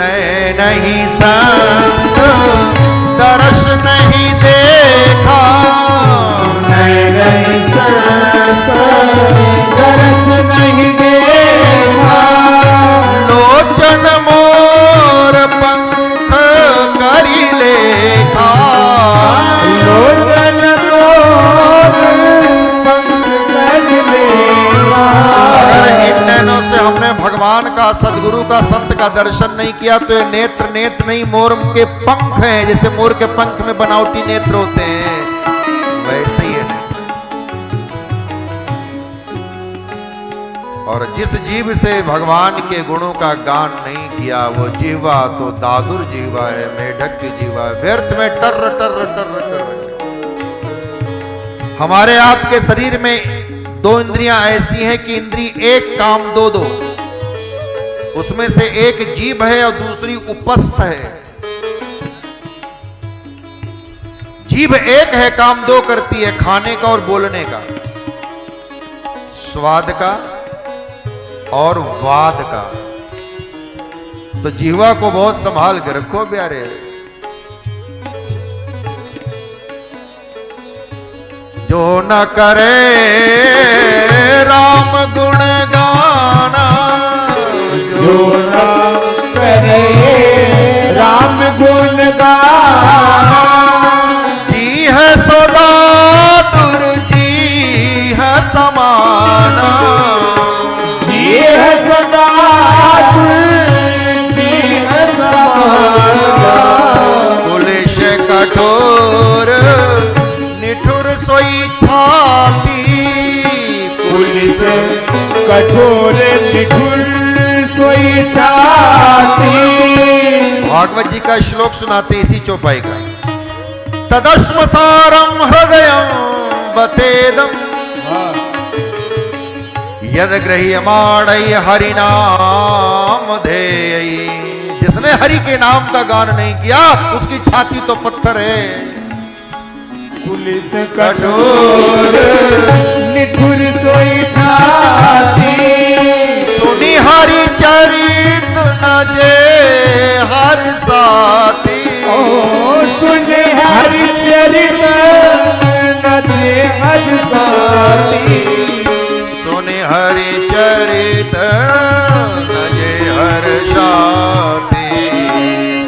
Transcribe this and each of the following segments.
नए नहीं संत दर्श नहीं देखा, नए नहीं संत दर्श नहीं देखा, लोचन मोर पंख करी लेखा, लोचन मोर पंख करी लेखा। अगर इन नैनों से हमने भगवान का, सदगुरु का, संत का दर्शन नहीं किया तो ये नेत्र नेत्र नहीं, मोर के पंख हैं। जैसे मोर के पंख में बनावटी नेत्र होते हैं, वैसे ही है। और जिस जीव से भगवान के गुणों का गान नहीं किया, वो जीवा तो दादुर जीवा है, मेढक की जीवा है, व्यर्थ में टर टर टर टर। हमारे आपके शरीर में दो इंद्रियां ऐसी हैं कि इंद्री एक काम दो दो, उसमें से एक जीभ है और दूसरी उपस्थ है। जीभ एक है, काम दो करती है, खाने का और बोलने का, स्वाद का और वाद का। तो जीवा को बहुत संभाल के रखो प्यारे। जो न करे राम गुण गाना, जो न करे राम गुण गाना, जी है सदा दुर्जी है समाना, जी है सदा दुर्जी है समाना, पुलिस कठोर निठुर सोई छाती, पुलिस कठोर निठुर सोई छाती। भागवत जी का श्लोक सुनाते इसी चौपाई का। तदश्मसारम हृदयम बतेदम यद गृह्यमाणै हरि नाम धेयि। जिसने हरि के नाम का गान नहीं किया उसकी छाती तो पत्थर है। पुलिस कठोर निठुर सोई छाती, सुनी हरि चरित न जे हर साथी, ओ सुने हरि चरित न जे हर साथी, सुनी हरि चरित न जे हर साथी,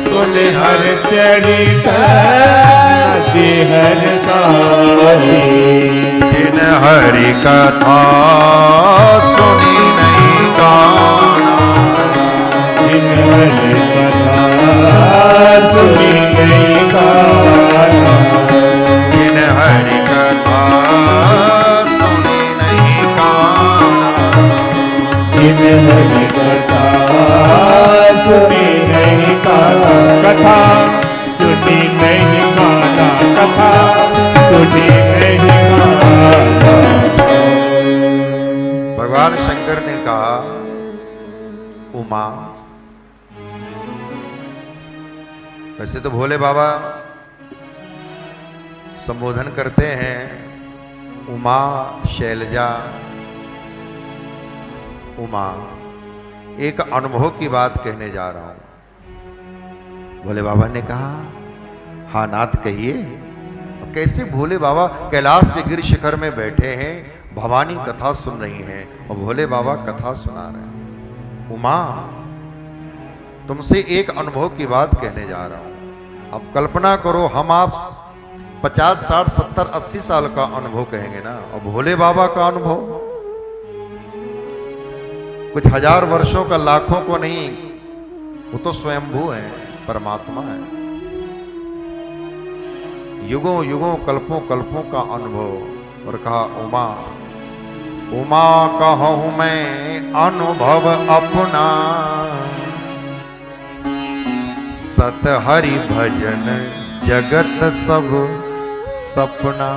सुने हरि चरित न जे हर साथी। जिन हरि कथा सुनी नहीं गाना, जिन हरि कथा सुनी नहीं गाना, जिन हरि कथा सुनी नहीं गाना, जिन हरि कथा सुनी नहीं गाना, कथा सुनी नहीं गाना, कथा सुनी नहीं गाना। भगवान शंकर ने कहा, उमा, वैसे तो भोले बाबा संबोधन करते हैं उमा, शैलजा, उमा। एक अनुभव की बात कहने जा रहा हूं। भोले बाबा ने कहा, हाँ नाथ कहिए। कैसे भोले बाबा कैलाश के गिर शिखर में बैठे हैं, भवानी कथा सुन रही हैं और भोले बाबा कथा सुना रहे हैं। उमा, तुमसे एक अनुभव की बात कहने जा रहा हूं। अब कल्पना करो, हम आप 50, 60, 70, 80 साल का अनुभव कहेंगे ना, और भोले बाबा का अनुभव कुछ हजार वर्षों का, लाखों को नहीं, वो तो स्वयंभू है, परमात्मा है। युगों युगों, कल्पों कल्पों का अनुभव। और कहा, उमा, उमा कहूं मैं अनुभव अपना, सत हरि भजन जगत सब सपना।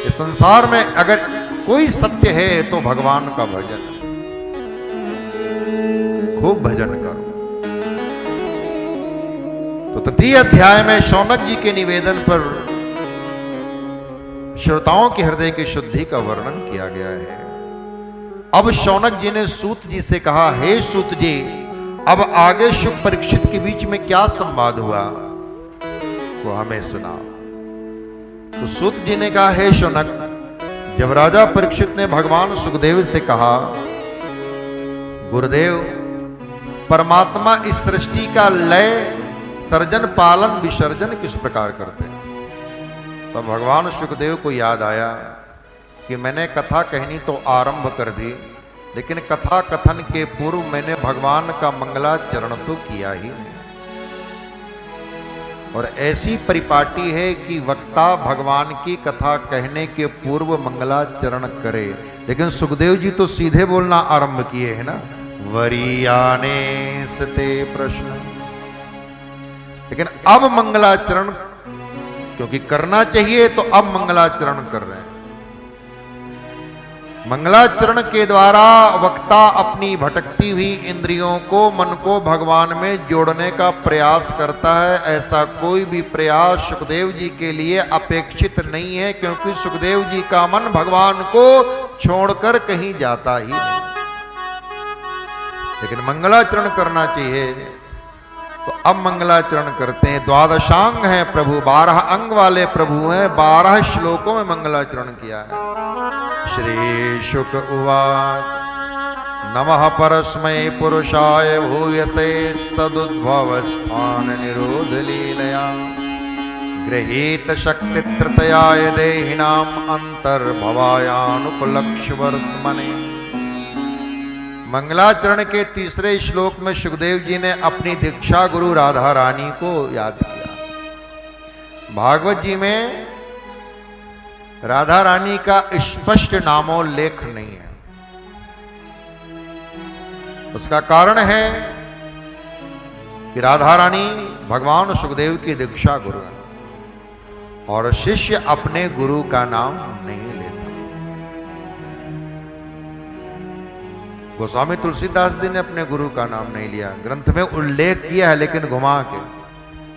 इस संसार में अगर कोई सत्य है तो भगवान का भजन। खूब भजन करो। तो तृतीय अध्याय में शौनक जी के निवेदन पर श्रोताओं के हृदय की शुद्धि का वर्णन किया गया है। अब शौनक जी ने सूत जी से कहा, हे सूत जी, अब आगे शुक परीक्षित के बीच में क्या संवाद हुआ वो हमें सुना। तो सूत जी ने कहा, हे शौनक, जब राजा परीक्षित ने भगवान सुखदेव से कहा, गुरुदेव, परमात्मा इस सृष्टि का लय, सर्जन, पालन, विसर्जन किस प्रकार करते हैं, तो भगवान सुखदेव को याद आया कि मैंने कथा कहनी तो आरंभ कर दी, लेकिन कथा कथन के पूर्व मैंने भगवान का मंगलाचरण तो किया ही नहीं। और ऐसी परिपाटी है कि वक्ता भगवान की कथा कहने के पूर्व मंगलाचरण करे, लेकिन सुखदेव जी तो सीधे बोलना आरंभ किए हैं ना, वरीयाने सते प्रश्न। लेकिन अब मंगलाचरण क्योंकि करना चाहिए तो अब मंगलाचरण कर रहे हैं। मंगलाचरण के द्वारा वक्ता अपनी भटकती हुई इंद्रियों को, मन को भगवान में जोड़ने का प्रयास करता है। ऐसा कोई भी प्रयास सुखदेव जी के लिए अपेक्षित नहीं है, क्योंकि सुखदेव जी का मन भगवान को छोड़कर कहीं जाता ही नहीं। लेकिन मंगलाचरण करना चाहिए, तो अब मंगलाचरण करते हैं। द्वादशांग है प्रभु, 12 अंग वाले प्रभु हैं, 12 श्लोकों में मंगलाचरण किया है। श्री शुक उवाच, नमः परस्मै पुरुषाय भूयसे सदुद्भव स्थान निरोध लीलया गृहीत शक्ति तृतयाय देहिनाम अंतर्भवायानुपलक्ष्य वर्तमने। मंगलाचरण के तीसरे श्लोक में सुखदेव जी ने अपनी दीक्षा गुरु राधा रानी को याद किया। भागवत जी में राधा रानी का स्पष्ट नामोल्लेख नहीं है। उसका कारण है कि राधा रानी भगवान सुखदेव की दीक्षा गुरु है और शिष्य अपने गुरु का नाम नहीं लेता। गोस्वामी तुलसीदास जी ने अपने गुरु का नाम नहीं लिया, ग्रंथ में उल्लेख किया है लेकिन घुमा के,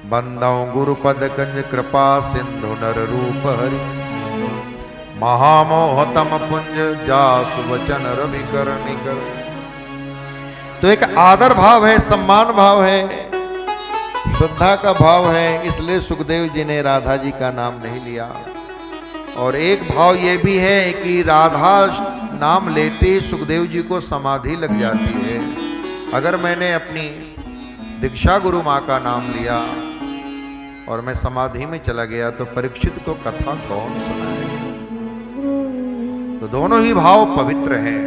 बंदौ गुरु पद कंज कृपा सिंधु नर रूप हरि महामोहतम पुंज जासु वचन रवि कर निकर। तो एक आदर भाव है, सम्मान भाव है, श्रद्धा का भाव है, इसलिए सुखदेव जी ने राधा जी का नाम नहीं लिया। और एक भाव ये भी है कि राधा नाम लेते सुखदेव जी को समाधि लग जाती है। अगर मैंने अपनी दीक्षा गुरु माँ का नाम लिया और मैं समाधि में चला गया तो परीक्षित को कथा कौन सुनाएगा। तो दोनों ही भाव पवित्र हैं।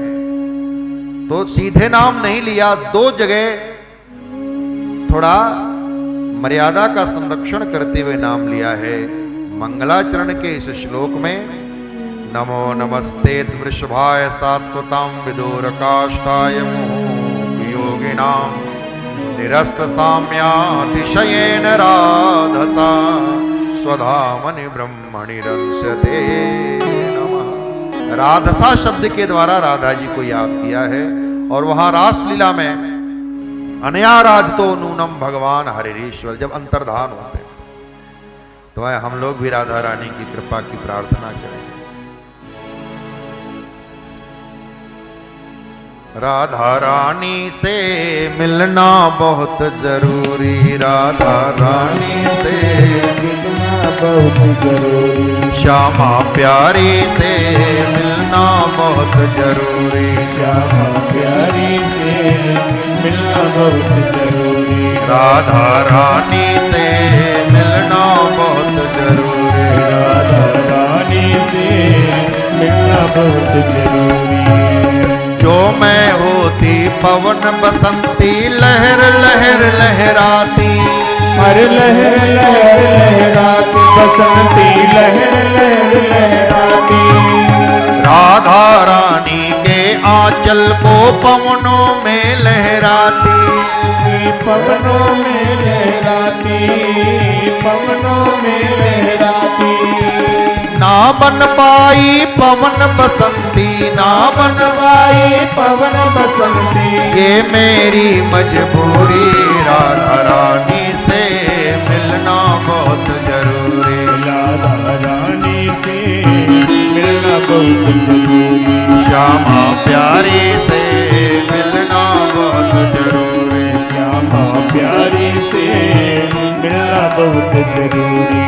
तो सीधे नाम नहीं लिया, दो जगह थोड़ा मर्यादा का संरक्षण करते हुए नाम लिया है। मंगलाचरण के इस श्लोक में नमो नमस्ते वृषभाय सात्वतां विदुर काष्ठाय योगिनां निरस्त साम्यातिशयेन राधसा स्वधामनि ब्रह्मणि रंस्यते नमः। राधसा शब्द के द्वारा राधा जी को याद किया है। और वहां रासलीला में अनयाराधितो नूनम भगवान हरिश्वर जब अंतर्धान होते हैं, तो हम लोग भी राधा रानी की कृपा की प्रार्थना करें। राधा रानी से मिलना बहुत जरूरी, राधा रानी से मिलना बहुत जरूरी, श्यामा प्यारी से मिलना बहुत जरूरी, श्यामा प्यारी से मिलना बहुत जरूरी, राधा रानी से मिलना बहुत जरूरी, राधा रानी से मिलना बहुत जरूरी। जो मैं होती पवन बसंती लहर लहर लहराती, हर लहर लहर लहराती, बसंती लहर लहर लहराती, राधा रानी के आंचल को पवनों में लहराती, पवनों में लहराती, पवनों में लहराती। ना बन पाई पवन बसंती, ना बन पाई पवन बसंती, ये मेरी मजबूरी, राधा रानी से मिलना बहुत जरूरी, राधा रानी से मिलना बहुत जरूरी, श्यामा प्यारी से मिलना बहुत जरूरी, से मिलना बहुत जरूरी।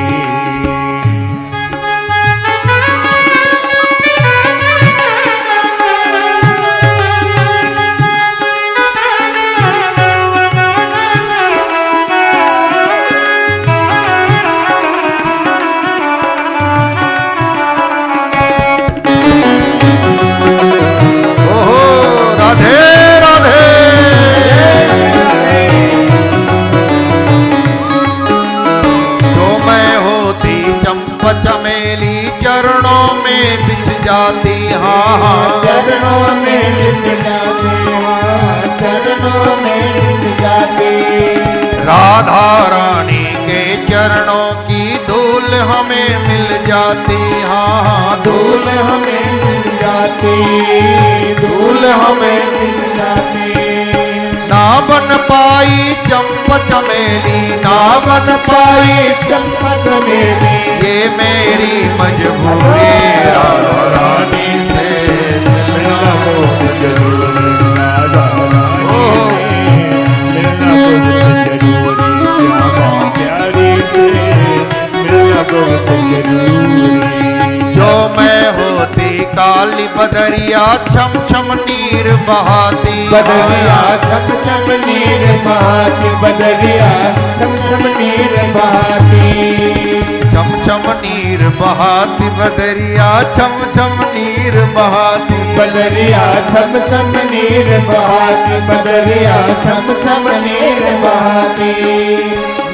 चमेली चरणों में बिछ जाती, हाँ चरणों में बिछ जाती, हाँ चरणों में बिछ जाती। राधा रानी के चरणों की धूल हमें मिल जाती, हाँ धूल हमें मिल जाती, धूल हमें मिल जाती। ना बन पाई चंपा चमेली, ना बन पाई चंपा चमेली, ये मेरी मजबूरी, राधा रानी से मिलना बहुत जरूरी, राधा रानी से मिलना बहुत जरूरी, श्यामा प्यारी से मिलना बहुत जरूरी। जो मैं होती काली बदरिया छम छम नीर बहाती, बदरिया छम छम नीर बहाती, बदरिया छम छम नीर बहाती, छम छम नीर बहाती बदरिया छम छम नीर बहाती, बदरिया छम छम नीर बहाती, बदरिया छम छम नीर बहाती।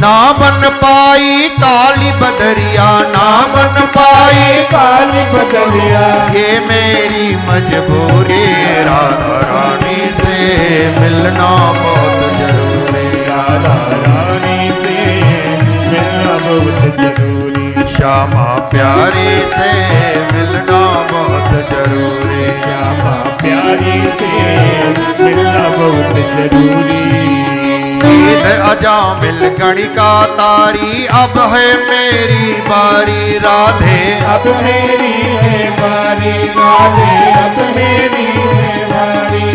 ना बन पाई काली बदरिया, ना बन पाई काली बदरिया, ये मेरी मजबूरी, राधा रानी से मिलना बहुत जरूरी, राधा रानी से मिलना बहुत जरूरी, श्यामा प्यारी से मिलना बहुत जरूरी, श्यामा प्यारी से मिलना बहुत जरूरी। ईद अजामिल गणिका तारी, अब है मेरी बारी राधे, अब मेरी है बारी राधे, अब मेरी है बारी।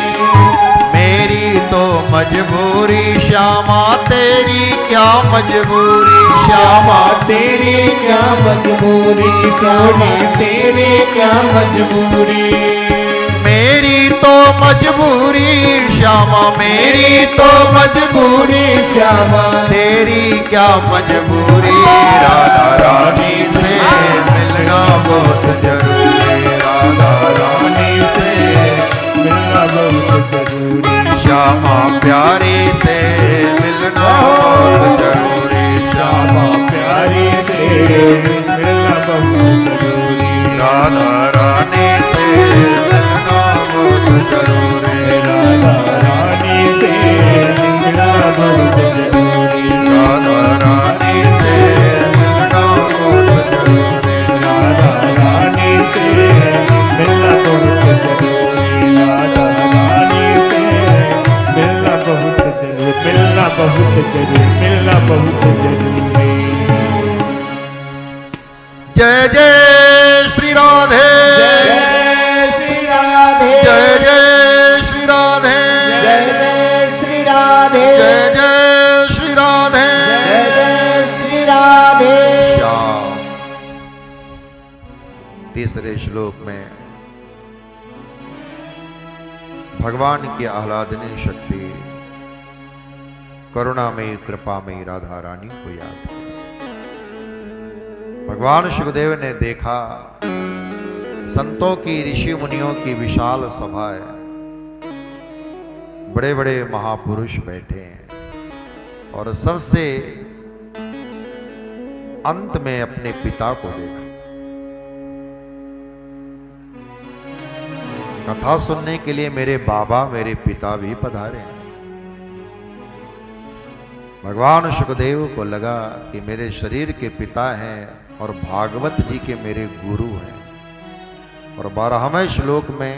मेरी तो मजबूरी श्यामा, तेरी क्या मजबूरी श्यामा, तेरी क्या मजबूरी श्यामा, तेरी क्या मजबूरी। मेरी तो मजबूरी श्यामा, मेरी तो मजबूरी श्यामा, तेरी क्या मजबूरी, राधा रानी से मिलना बहुत जरूरी, राधा रानी से मिलना बहुत जरूरी, श्यामा प्यारी से मिलना बहुत जरूरी, श्यामा प्यारी से मिलना बहुत जरूरी, राधा रानी से मिलना बहुत जरूरी, राधा रानी से मिलना बहुत जरूरी, राधा रानी से मिलना बहुत जरूरी, राधा रानी से मिलना बहुत जरूरी, राधा रानी से मिलना बहुत जरूरी, मिलना बहुत जरूरी, मिलना बहुत जरूरी। जय जय श्री राधे, जय श्री राधे, जय जय श्री राधे, जय जय श्री राधे, जय जय श्री राधे, जय जय श्री राधे। तीसरे श्लोक में भगवान की आह्लादनीय शक्ति करुणामयी कृपामयी राधा रानी को याद है। भगवान शिवदेव ने देखा संतों की ऋषि मुनियों की विशाल सभा है, बड़े बड़े महापुरुष बैठे हैं और सबसे अंत में अपने पिता को देखा। कथा सुनने के लिए मेरे बाबा मेरे पिता भी पधारे हैं। भगवान सुखदेव को लगा कि मेरे शरीर के पिता हैं और भागवत जी के मेरे गुरु हैं, और 12वें श्लोक में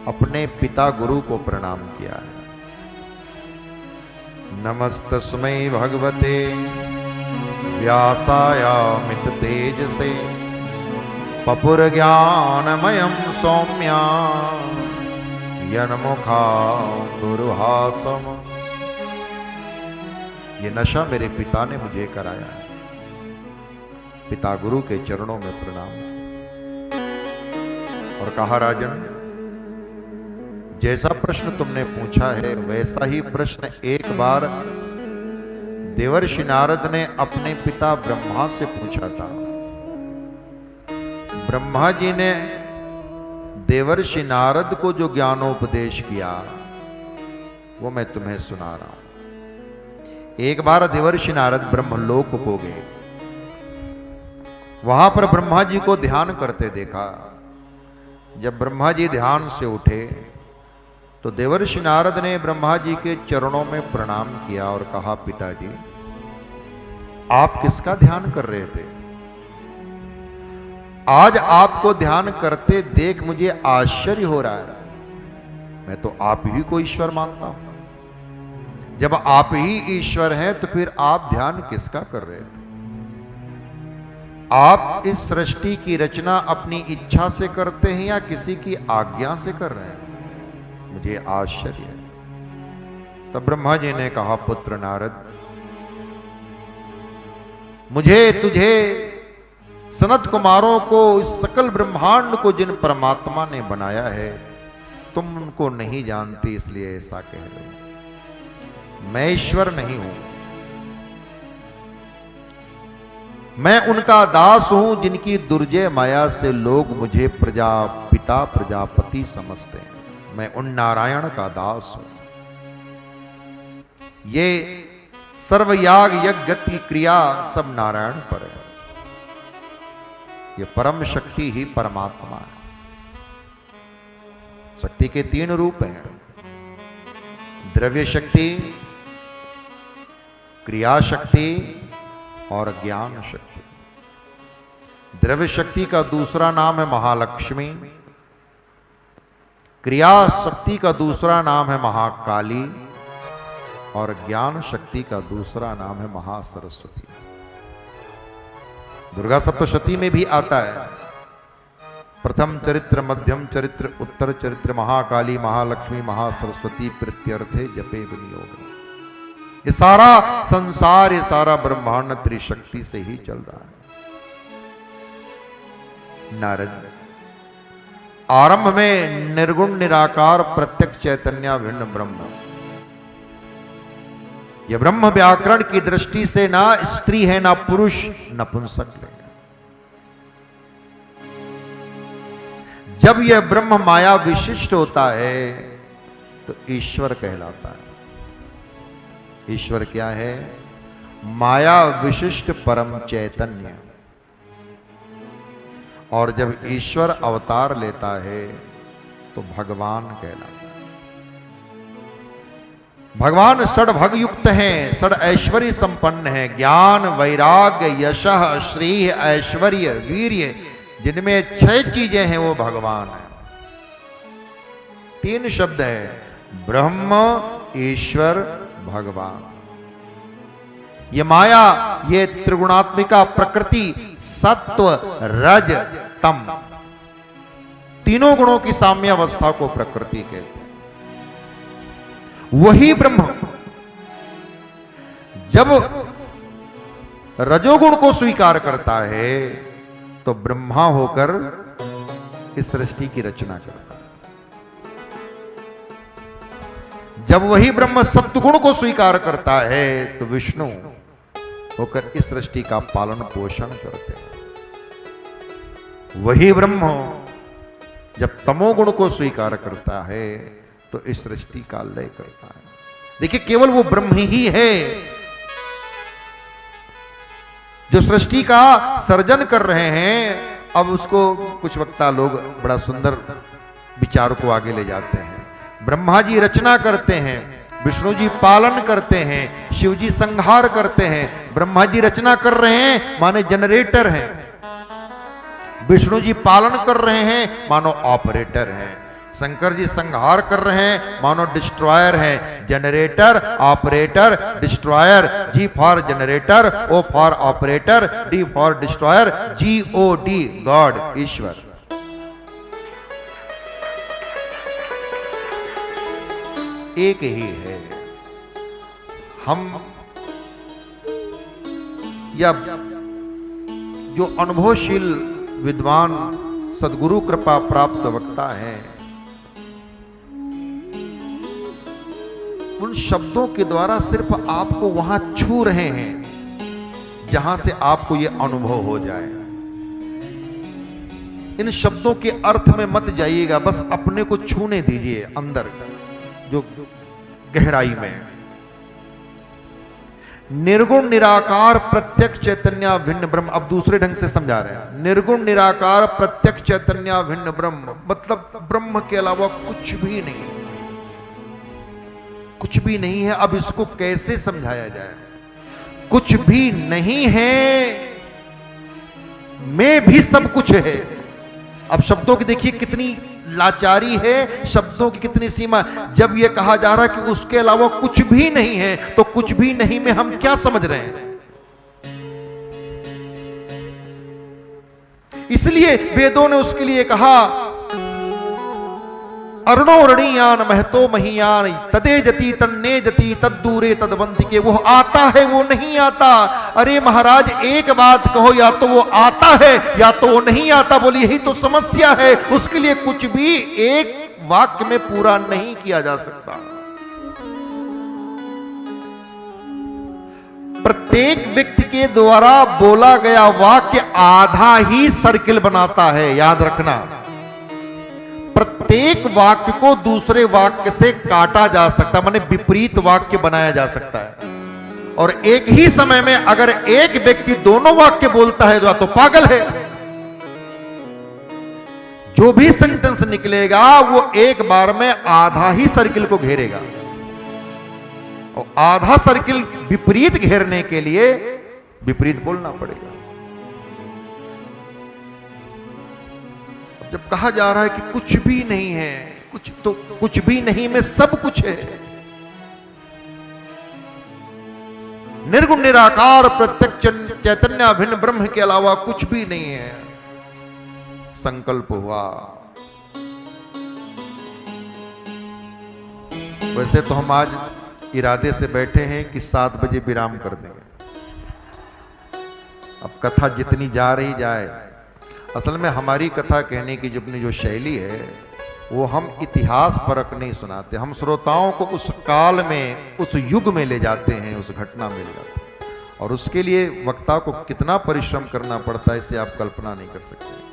अपने पिता गुरु को प्रणाम किया है। नमस्तस्मै भगवते व्यासायामित तेज से पपुर ज्ञानमयं सौम्या यन्मुखा गुरुहासम। ये नशा मेरे पिता ने मुझे कराया है। पिता गुरु के चरणों में प्रणाम। और कहा, राजन, जैसा प्रश्न तुमने पूछा है वैसा ही प्रश्न एक बार देवर्षि नारद ने अपने पिता ब्रह्मा से पूछा था। ब्रह्मा जी ने देवर्षि नारद को जो ज्ञानोपदेश किया वो मैं तुम्हें सुना रहा हूं। एक बार देवर्षि नारद ब्रह्मलोक को गए। वहां पर ब्रह्मा जी को ध्यान करते देखा। जब ब्रह्मा जी ध्यान से उठे तो देवर्षि नारद ने ब्रह्मा जी के चरणों में प्रणाम किया और कहा, पिताजी, आप किसका ध्यान कर रहे थे? आज आपको ध्यान करते देख मुझे आश्चर्य हो रहा है। मैं तो आप ही को ईश्वर मानता हूं। जब आप ही ईश्वर हैं तो फिर आप ध्यान किसका कर रहे थे? आप इस सृष्टि की रचना अपनी इच्छा से करते हैं या किसी की आज्ञा से कर रहे हैं? मुझे आश्चर्य है। तब ब्रह्मा जी ने कहा, पुत्र नारद, मुझे तुझे सनत कुमारों को, इस सकल ब्रह्मांड को जिन परमात्मा ने बनाया है तुम उनको नहीं जानती, इसलिए ऐसा कह रहे हो। मैं ईश्वर नहीं हूं, मैं उनका दास हूं जिनकी दुर्जय माया से लोग मुझे प्रजापिता प्रजापति समझते हैं। मैं उन नारायण का दास हूं। ये सर्वयाग यज्ञ की क्रिया सब नारायण पर है। ये परम शक्ति ही परमात्मा है। शक्ति के 3 रूप हैं, द्रव्य शक्ति, क्रिया शक्ति और ज्ञान शक्ति। द्रव्य शक्ति का दूसरा नाम है महालक्ष्मी, क्रिया शक्ति का दूसरा नाम है महाकाली और ज्ञान शक्ति का दूसरा नाम है महासरस्वती। दुर्गा सप्तशती में भी आता है, प्रथम चरित्र, मध्यम चरित्र, उत्तर चरित्र, महाकाली, महालक्ष्मी, महासरस्वती प्रीत्यर्थे जपे विनियोग। ये सारा संसार, ये सारा ब्रह्मांड त्रिशक्ति से ही चल रहा है। नारद, आरंभ में निर्गुण निराकार प्रत्यक्ष चैतन्य भिन्न ब्रह्म। यह ब्रह्म व्याकरण की दृष्टि से ना स्त्री है, ना पुरुष, नपुंसक है। जब यह ब्रह्म माया विशिष्ट होता है तो ईश्वर कहलाता है। ईश्वर क्या है? माया विशिष्ट परम चैतन्य। और जब ईश्वर अवतार लेता है तो भगवान कहलाता है। भगवान षड्भग युक्त हैं, षड ऐश्वर्य संपन्न हैं, ज्ञान, वैराग्य, यशः, श्री, ऐश्वर्य, वीर्य, जिनमें 6 चीजें हैं वो भगवान है। 3 शब्द है, ब्रह्म, ईश्वर, भगवान। ये माया, ये त्रिगुणात्मिका प्रकृति, सत्व, रज, तम, तीनों गुणों की साम्य अवस्था को प्रकृति कहते हैं। वही ब्रह्म जब रजोगुण को स्वीकार करता है तो ब्रह्मा होकर इस सृष्टि की रचना करता है। जब वही ब्रह्म सत्वगुण को स्वीकार करता है तो विष्णु होकर इस सृष्टि का पालन पोषण करते हैं। वही ब्रह्म जब तमोगुण को स्वीकार करता है तो इस सृष्टि का लय करता है। देखिए, केवल वो ब्रह्म ही है जो सृष्टि का सर्जन कर रहे हैं। अब उसको कुछ वक्ता लोग बड़ा सुंदर विचार को आगे ले जाते हैं। ब्रह्मा जी रचना करते हैं, विष्णु जी पालन करते हैं, शिव जी संहार करते हैं। ब्रह्मा जी रचना कर रहे हैं माने जनरेटर हैं, विष्णु जी पालन कर रहे हैं मानो ऑपरेटर हैं, शंकर जी संहार कर रहे हैं मानो डिस्ट्रॉयर हैं। Generator, operator, destroyer. G for generator, O for operator, D for destroyer, GOD, god, ईश्वर। एक ही है। हम या जो अनुभवशील विद्वान सदगुरु कृपा प्राप्त वक्ता हैं, उन शब्दों के द्वारा सिर्फ आपको वहां छू रहे हैं जहां से आपको यह अनुभव हो जाए। इन शब्दों के अर्थ में मत जाइएगा, बस अपने को छूने दीजिए अंदर जो गहराई में। निर्गुण निराकार प्रत्यक्ष चैतन्य भिन्न ब्रह्म। अब दूसरे ढंग से समझा रहे हैं। निर्गुण निराकार प्रत्यक्ष चैतन्य भिन्न ब्रह्म मतलब ब्रह्म के अलावा कुछ भी नहीं, कुछ भी नहीं है। अब इसको कैसे समझाया जाए? कुछ भी नहीं है में भी सब कुछ है। अब शब्दों की देखिए कितनी लाचारी है, शब्दों की कितनी सीमा। जब यह कहा जा रहा है कि उसके अलावा कुछ भी नहीं है, तो कुछ भी नहीं में हम क्या समझ रहे हैं? इसलिए वेदों ने उसके लिए कहा अरुणोरणीयान महतो महीयान तदे जति तन्ने जति तद्दूरे तदबंधि के। वो आता है, वो नहीं आता। अरे महाराज एक बात कहो, या तो वो आता है या तो वो नहीं आता। बोली यही तो समस्या है। उसके लिए कुछ भी एक वाक्य में पूरा नहीं किया जा सकता। प्रत्येक व्यक्ति के द्वारा बोला गया वाक्य आधा ही सर्किल बनाता है, याद रखना। प्रत्येक वाक्य को दूसरे वाक्य से काटा जा सकता है, माने विपरीत वाक्य बनाया जा सकता है। और एक ही समय में अगर एक व्यक्ति दोनों वाक्य बोलता है तो पागल है। जो भी सेंटेंस निकलेगा वो एक बार में आधा ही सर्किल को घेरेगा, और आधा सर्किल विपरीत घेरने के लिए विपरीत बोलना पड़ेगा। जब कहा जा रहा है कि कुछ भी नहीं है, कुछ तो कुछ भी नहीं में सब कुछ है। निर्गुण निराकार प्रत्यक्ष चैतन्य अभिन्न ब्रह्म के अलावा कुछ भी नहीं है। संकल्प हुआ। वैसे तो हम आज इरादे से बैठे हैं कि 7 बजे विराम कर देंगे। अब कथा जितनी जा रही जाए। असल में हमारी कथा कहने की जो अपनी जो शैली है, वो हम इतिहास परक नहीं सुनाते। हम श्रोताओं को उस काल में, उस युग में ले जाते हैं, उस घटना में ले जाते हैं। और उसके लिए वक्ता को कितना परिश्रम करना पड़ता है, इसे आप कल्पना नहीं कर सकते।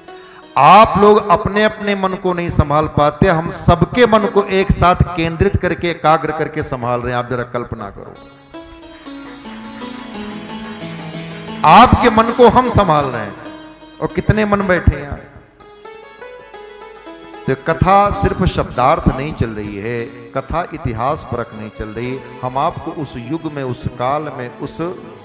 आप लोग अपने अपने मन को नहीं संभाल पाते, हम सबके मन को एक साथ केंद्रित करके, एकाग्र करके संभाल रहे हैं। आप जरा कल्पना करो, आपके मन को हम संभाल रहे हैं और कितने मन बैठे हैं। तो कथा सिर्फ शब्दार्थ नहीं चल रही है, कथा इतिहास परक नहीं चल रही। हम आपको उस युग में, उस काल में, उस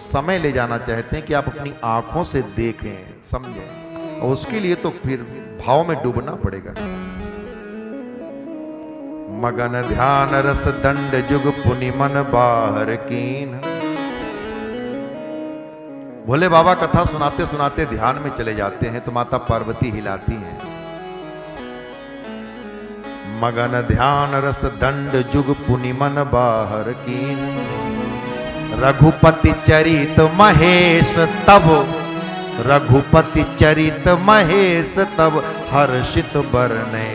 समय ले जाना चाहते हैं कि आप अपनी आंखों से देखें, समझें। और उसके लिए तो फिर भाव में डूबना पड़ेगा। मगन ध्यान रस दंड जुग पुनि मन बाहर कीन। भोले बाबा कथा सुनाते सुनाते ध्यान में चले जाते हैं तो माता पार्वती हिलाती हैं। मगन ध्यान रस दंड जुग पुनि मन बाहर कीन। रघुपति चरित महेश तब, रघुपति चरित महेश तब हर्षित बरने